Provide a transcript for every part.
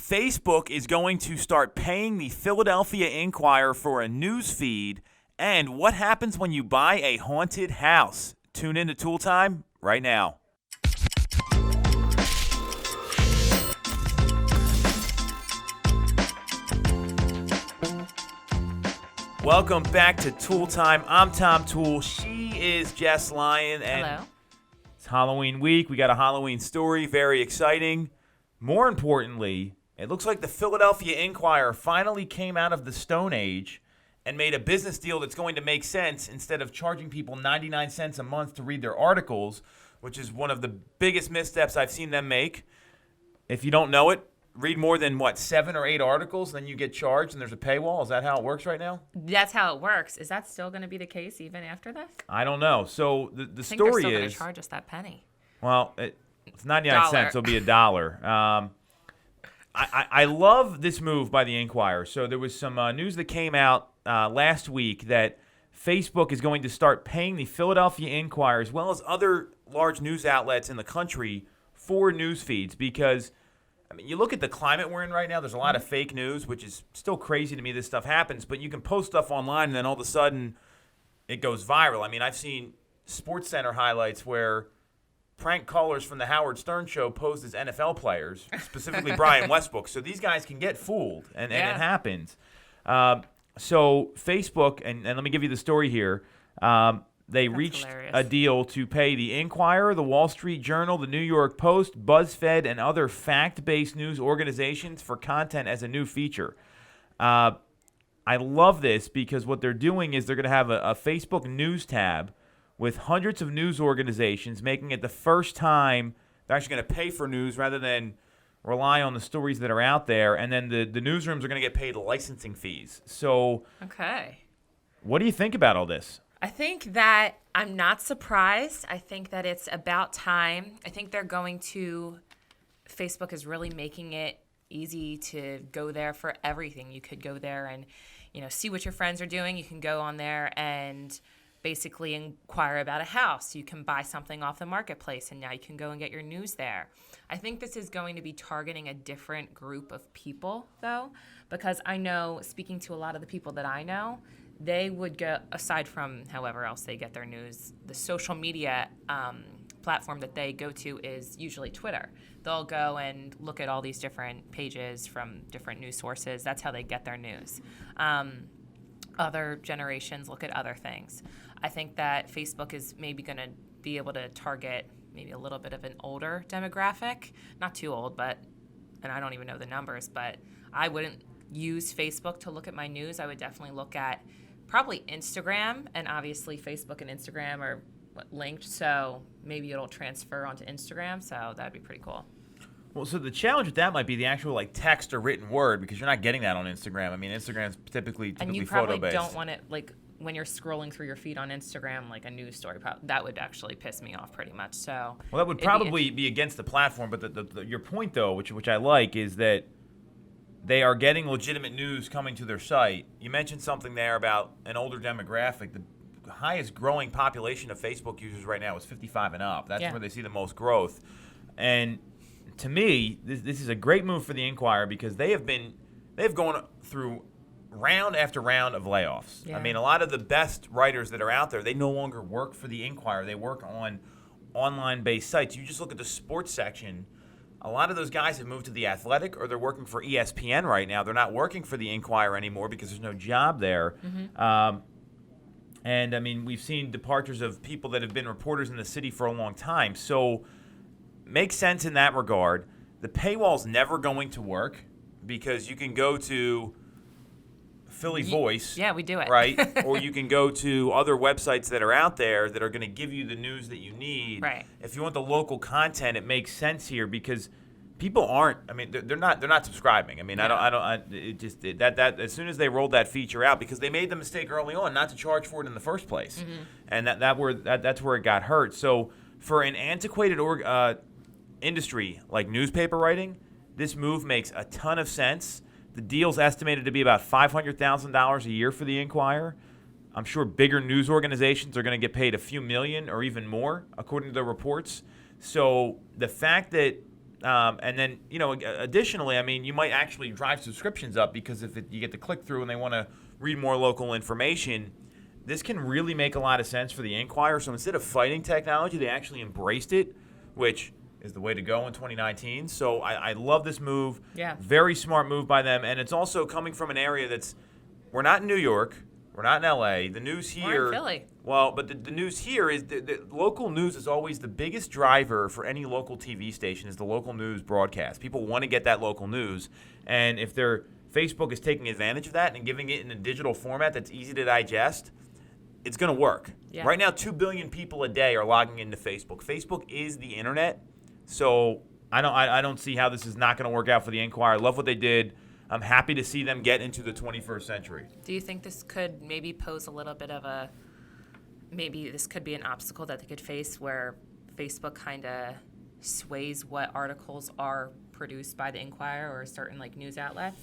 Facebook is going to start paying the Philadelphia Inquirer for a news feed, and what happens when you buy a haunted house. Tune in to Toole Time right now. Welcome back to Toole Time. I'm Tom Toole. She is Jess Lion. And hello. It's Halloween week. We got a Halloween story. Very exciting. More importantly, it looks like the Philadelphia Inquirer finally came out of the Stone Age and made a business deal that's going to make sense instead of charging people 99 cents a month to read their articles, which is one of the biggest missteps I've seen them make. If you don't know it, read more than, 7 or 8 articles, then you get charged and there's a paywall. Is that how it works right now? That's how it works. Is that still going to be the case even after this? I don't know. So the I think story they're still going is... to charge us that penny. Well, it's 99 cents, so it'll be $1. I love this move by the Inquirer. So there was some news that came out last week that Facebook is going to start paying the Philadelphia Inquirer as well as other large news outlets in the country for news feeds because, I mean, you look at the climate we're in right now, there's a lot of fake news, which is still crazy to me this stuff happens, but you can post stuff online and then all of a sudden it goes viral. I mean, I've seen SportsCenter highlights where prank callers from the Howard Stern show posed as NFL players, specifically Brian Westbrook. So these guys can get fooled, and it happens. So Facebook, and let me give you the story here. They reached hilarious. a deal to pay the Inquirer, the Wall Street Journal, the New York Post, BuzzFeed, and other fact-based news organizations for content as a new feature. I love this because what they're doing is they're going to have a Facebook News tab with hundreds of news organizations, making it the first time they're actually going to pay for news rather than rely on the stories that are out there. And then the newsrooms are going to get paid licensing fees. So, Okay. what do you think about all this? I think that I'm not surprised. I think that it's about time. I think Facebook is really making it easy to go there for everything. You could go there and, see what your friends are doing. You can go on there and basically inquire about a house. You can buy something off the marketplace, and now you can go and get your news there. I think this is going to be targeting a different group of people, though, because I know, speaking to a lot of the people that I know, they would go, aside from however else they get their news, the social media platform that they go to is usually Twitter. They'll go and look at all these different pages from different news sources. That's how they get their news. Other generations look at other things. I think that Facebook is maybe going to be able to target maybe a little bit of an older demographic. Not too old, and I don't even know the numbers, but I wouldn't use Facebook to look at my news. I would definitely look at probably Instagram, and obviously Facebook and Instagram are linked, so maybe it'll transfer onto Instagram, so that'd be pretty cool. Well, so the challenge with that might be the actual text or written word because you're not getting that on Instagram. I mean, Instagram's typically And you probably photo-based. don't want it, when you're scrolling through your feed on Instagram, a news story, that would actually piss me off pretty much. So, well, that would probably be against the platform. But your point, though, which I like, is that they are getting legitimate news coming to their site. You mentioned something there about an older demographic. The highest growing population of Facebook users right now is 55 and up. That's where they see the most growth. And to me, this is a great move for the Inquirer because they've gone through round after round of layoffs. Yeah. I mean, a lot of the best writers that are out there, they no longer work for the Inquirer. They work on online-based sites. You just look at the sports section. A lot of those guys have moved to The Athletic or they're working for ESPN right now. They're not working for the Inquirer anymore because there's no job there. Mm-hmm. And, I mean, we've seen departures of people that have been reporters in the city for a long time. So makes sense in that regard. The paywall's never going to work because you can go to Philly Voice. Yeah, we do it. Right? Or you can go to other websites that are out there that are going to give you the news that you need. Right. If you want the local content, it makes sense here because people aren't. I mean, they're not subscribing. I mean, Yeah. That as soon as they rolled that feature out because they made the mistake early on not to charge for it in the first place, and that's where it got hurt. So for an antiquated industry like newspaper writing, this move makes a ton of sense. The deal's estimated to be about $500,000 a year for the Inquirer. I'm sure bigger news organizations are going to get paid a few million or even more, according to the reports. So the fact that And then, additionally, I mean, you might actually drive subscriptions up because you get the click through and they want to read more local information. This can really make a lot of sense for the Inquirer. So instead of fighting technology, they actually embraced it, which is the way to go in 2019. So I love this move. Yeah. Very smart move by them. And it's also coming from an area we're not in New York. We're not in L.A. The news here. We're in Philly. Well, but the news here is the local news is always the biggest driver for any local TV station is the local news broadcast. People want to get that local news. And if Facebook is taking advantage of that and giving it in a digital format that's easy to digest, it's going to work. Yeah. Right now, 2 billion people a day are logging into Facebook. Facebook is the internet. So I don't see how this is not going to work out for the Inquirer. I love what they did. I'm happy to see them get into the 21st century. Do you think this could maybe pose a little bit of maybe this could be an obstacle that they could face where Facebook kind of sways what articles are produced by the Inquirer or certain news outlets?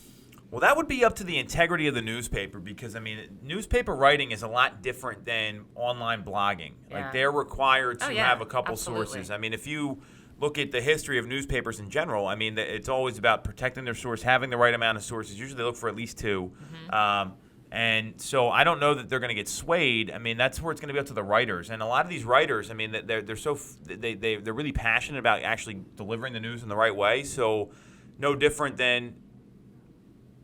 Well, that would be up to the integrity of the newspaper because, I mean, newspaper writing is a lot different than online blogging. Yeah. They're required to have a couple absolutely. sources. I mean, if you look at the history of newspapers in general, I mean, it's always about protecting their source, having the right amount of sources. Usually they look for at least 2. Mm-hmm. And so I don't know that they're going to get swayed. I mean, that's where it's going to be up to the writers. And a lot of these writers, I mean, they're really passionate about actually delivering the news in the right way. So no different than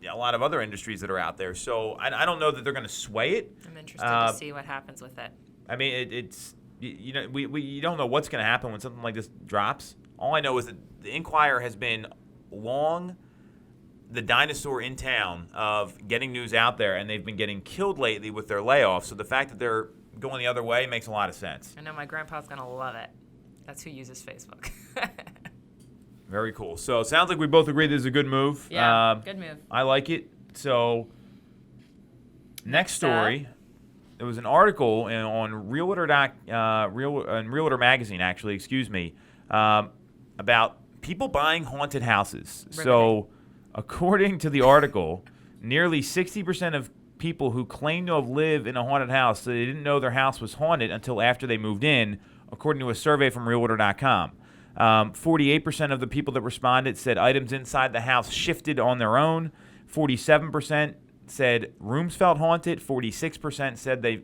a lot of other industries that are out there. So I don't know that they're going to sway it. I'm interested to see what happens with it. I mean, it's you don't know what's going to happen when something like this drops. All I know is that the Inquirer has been long the dinosaur in town of getting news out there, and they've been getting killed lately with their layoffs. So the fact that they're going the other way makes a lot of sense. I know my grandpa's going to love it. That's who uses Facebook. Very cool. So it sounds like we both agree this is a good move. Yeah, good move. I like it. So next story. There was an article on Realtor magazine, actually, about people buying haunted houses. Riveting. So according to the article, nearly 60% of people who claim to have lived in a haunted house, so they didn't know their house was haunted until after they moved in, according to a survey from Realtor.com. 48% of the people that responded said items inside the house shifted on their own. 47% said rooms felt haunted. 46% said they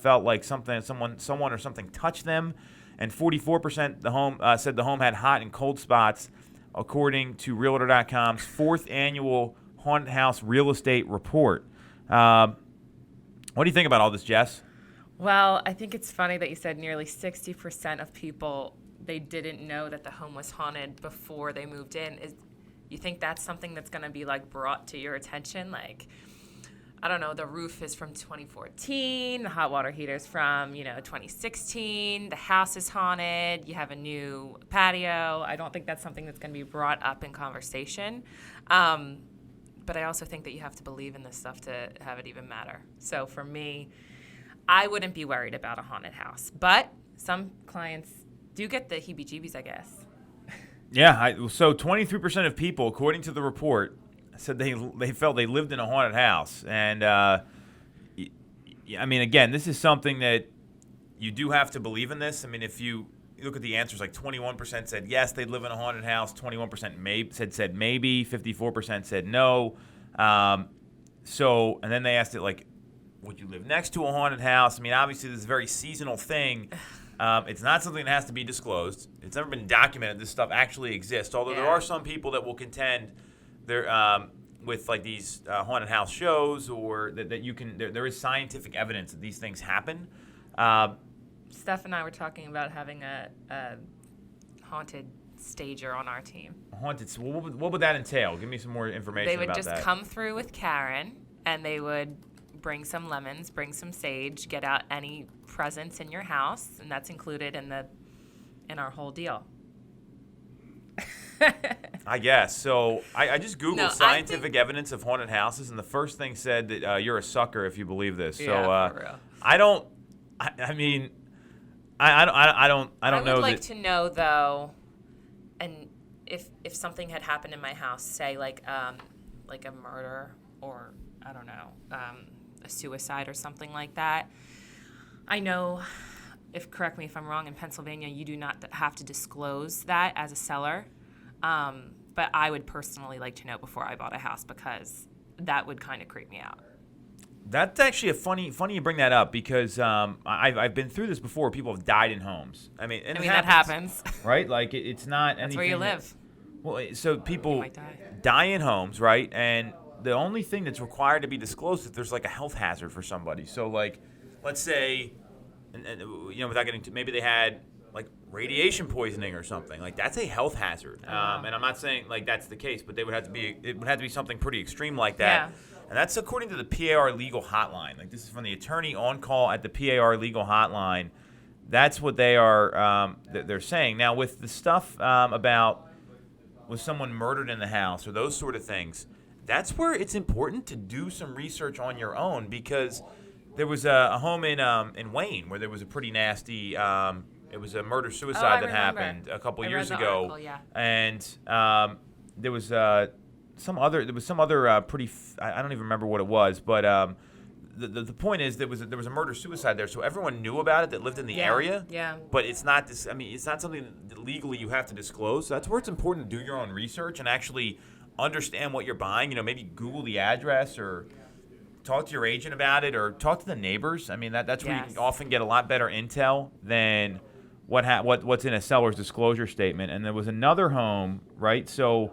felt like someone or something touched them, and 44% said the home had hot and cold spots, according to Realtor.com's 4th annual haunted house real estate report. What do you think about all this, Jess? Well, I think it's funny that you said nearly 60% of people, they didn't know that the home was haunted before they moved in. You think that's something that's going to be brought to your attention? I don't know, the roof is from 2014, the hot water heater's from, 2016, the house is haunted, you have a new patio. I don't think that's something that's going to be brought up in conversation. But I also think that you have to believe in this stuff to have it even matter. So for me, I wouldn't be worried about a haunted house. But some clients do get the heebie-jeebies, I guess. Yeah, so 23% of people, according to the report, said they felt they lived in a haunted house. And, I mean, again, this is something that you do have to believe in this. I mean, if you look at the answers, 21% said yes, they'd live in a haunted house. 21% said maybe. 54% said no. And then they asked it, would you live next to a haunted house? I mean, obviously, this is a very seasonal thing. It's not something that has to be disclosed. It's never been documented. This stuff actually exists, although there are some people that will contend with these haunted house shows, or that you can. There is scientific evidence that these things happen. Steph and I were talking about having a haunted stager on our team. Haunted. What would that entail? Give me some more information about that. They would just come through with Karen, and they would bring some lemons, bring some sage, get out any presents in your house, and that's included in our whole deal. I guess. So I just Googled scientific evidence of haunted houses, and the first thing said that you're a sucker if you believe this. Yeah, for real. I don't. I mean, I don't know. I would like to know though, and if something had happened in my house, say like a murder or I don't know, a suicide or something like that. I know. Correct me if I'm wrong, in Pennsylvania, you do not have to disclose that as a seller. But I would personally like to know before I bought a house because that would kind of creep me out. That's actually a funny you bring that up because I've been through this before. People have died in homes. I mean, That happens. right? Like it's not That's anything. where you live. Well, so You people might die. die in homes, right? And the only thing that's required to be disclosed is if there's like a health hazard for somebody. So like, let's say, and without getting to, maybe they had like radiation poisoning or something. Like that's a health hazard. And I'm not saying like that's the case, but it would have to be something pretty extreme like that. Yeah. And that's according to the PAR legal hotline. Like this is from the attorney on call at the PAR legal hotline. That's what they are. They're saying now with the stuff about was someone murdered in the house or those sort of things. That's where it's important to do some research on your own because there was a home in Wayne where there was a pretty nasty. It was a murder-suicide that happened a couple years ago, article, yeah. and there was some other pretty. I don't even remember what it was, but the point is there was a murder-suicide there, so everyone knew about it that lived in the area. Yeah. But it's not this. I mean, it's not something that legally you have to disclose. So that's where it's important to do your own research and actually understand what you're buying. Maybe Google the address or talk to your agent about it or talk to the neighbors. I mean, that's where you can often get a lot better intel than what's in a seller's disclosure statement. And there was another home, right? So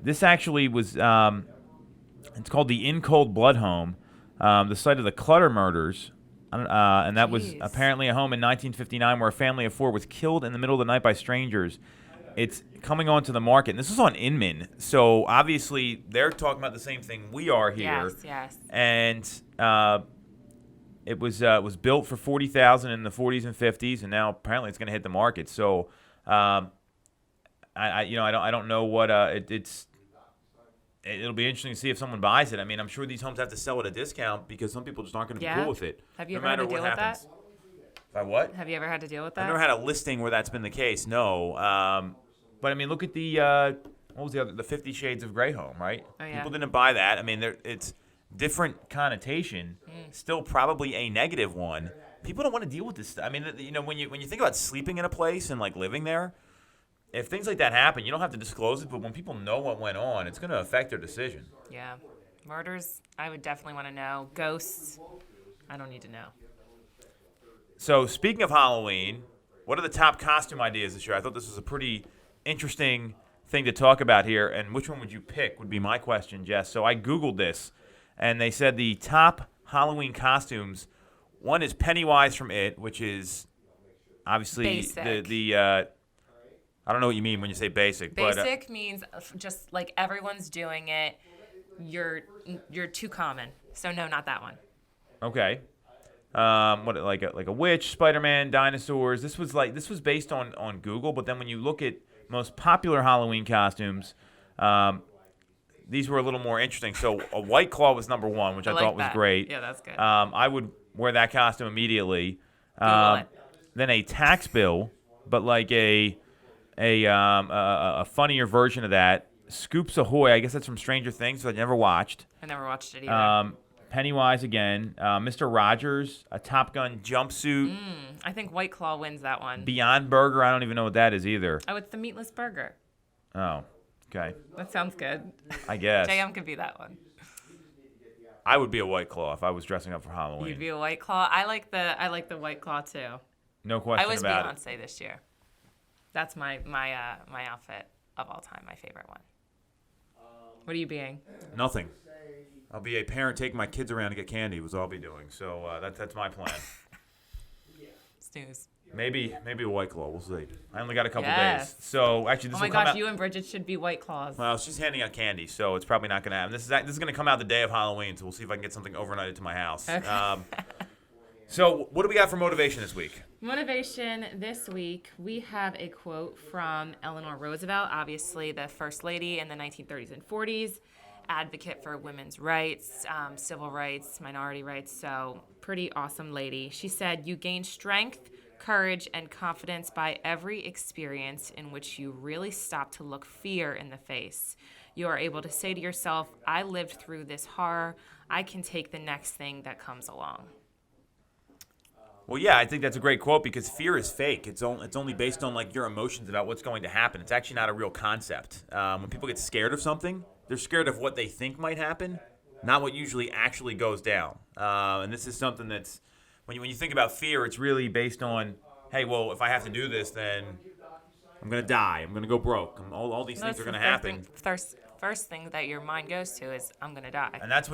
this actually was it's called the In Cold Blood home, the site of the Clutter murders. And that was apparently a home in 1959 where a family of four was killed in the middle of the night by strangers. It's coming onto the market, and this is on Inman. So obviously they're talking about the same thing we are here. Yes. And it was built for $40,000 in the 40s and 50s, and now apparently it's going to hit the market. So I don't know what it'll be interesting to see if someone buys it. I mean, I'm sure these homes have to sell at a discount because some people just aren't going to be cool with it. Have you no ever had matter to deal what with happens. that? By what? Have you ever had to deal with that? I've never had a listing where that's been the case. No. But I mean, look at the what was the other? The 50 Shades of Grey home, right? Oh, yeah. People didn't buy that. I mean, it's different connotation, still probably a negative one. People don't want to deal with this stuff. I mean, when you think about sleeping in a place and like living there, if things like that happen, you don't have to disclose it. But when people know what went on, it's going to affect their decision. Yeah, murders. I would definitely want to know. Ghosts. I don't need to know. So speaking of Halloween, what are the top costume ideas this year? I thought this was a pretty interesting thing to talk about here, and which one would you pick would be my question, Jess. So I Googled this, and they said the top Halloween costumes, one is Pennywise from It, which is obviously basic. the I don't know what you mean when you say basic. Basic means just like everyone's doing it. You're too common. So no, not that one. Okay. What like a witch, Spider-Man, dinosaurs. This was based on Google, but then when you look at most popular Halloween costumes, these were a little more interesting. So a White Claw was number one, which I thought was great. Yeah, that's good. I would wear that costume immediately. Google it. Then a tax bill, but like a funnier version of that. Scoops Ahoy. I guess that's from Stranger Things, so I never watched. I never watched it either. Pennywise again. Mr. Rogers, a Top Gun jumpsuit. I think White Claw wins that one. Beyond Burger. I don't even know what that is either. Oh, it's the meatless burger. Oh, okay. That sounds good. I guess. JM could be that one. I would be a White Claw if I was dressing up for Halloween. You'd be a White Claw. I like the White Claw too. No question I was about Beyonce this year. That's my outfit of all time. My favorite one. What are you being? Nothing. I'll be a parent taking my kids around to get candy was all I'll be doing. So that's my plan. Snooze. Maybe a White Claw. We'll see. I only got a couple days. So actually, this will come out. You and Bridget should be White Claws. Well, she's handing out candy, so it's probably not going to happen. This is going to come out the day of Halloween, so we'll see if I can get something overnighted to my house. Okay. So what do we got for motivation this week? Motivation this week, we have a quote from Eleanor Roosevelt, obviously the First Lady in the 1930s and 40s, advocate for women's rights, civil rights, minority rights, so pretty awesome lady. She said, "You gain strength, courage, and confidence by every experience in which you really stop to look fear in the face. You are able to say to yourself, I lived through this horror. I can take the next thing that comes along." Well, yeah, I think that's a great quote because fear is fake. It's only based on like your emotions about what's going to happen. It's actually not a real concept. When people get scared of something, they're scared of what they think might happen, not what usually actually goes down. And this is something that's when you think about fear, it's really based on, hey, well, if I have to do this, then I'm gonna die. I'm gonna go broke. All these things are gonna happen. First thing that your mind goes to is I'm gonna die. And that's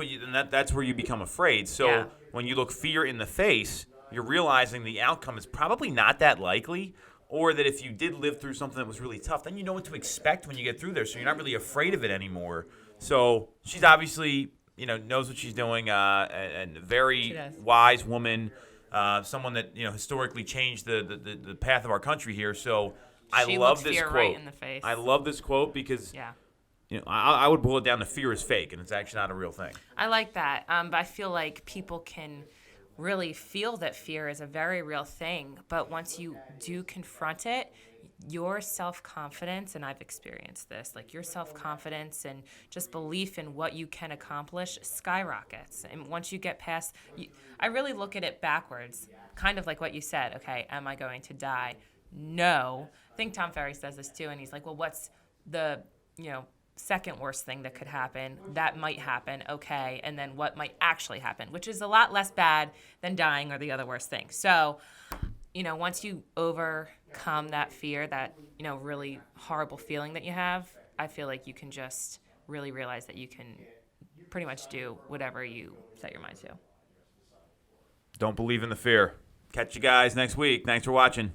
where you become afraid. So Yeah. when you look fear in the face, you're realizing the outcome is probably not that likely, or that if you did live through something that was really tough, then you know what to expect when you get through there. So you're not really afraid of it anymore. So she's obviously knows what she's doing, and a very wise woman, someone that historically changed the path of our country here. So She I love looks this fear quote. right in the face. I love this quote because Yeah. I would boil it down to fear is fake, and it's actually not a real thing. I like that. But I feel like people can really feel that fear is a very real thing. But once you do confront it, your self-confidence, and I've experienced this, like your self-confidence and just belief in what you can accomplish skyrockets. And once you get past, I really look at it backwards, kind of like what you said. Okay, am I going to die? No. I think Tom Ferry says this too, and he's like, well, what's the, second worst thing that could happen? That might happen, okay, and then what might actually happen, which is a lot less bad than dying or the other worst thing. So, once you overcome that fear, that, really horrible feeling that you have, I feel like you can just really realize that you can pretty much do whatever you set your mind to. Don't believe in the fear. Catch you guys next week. Thanks for watching.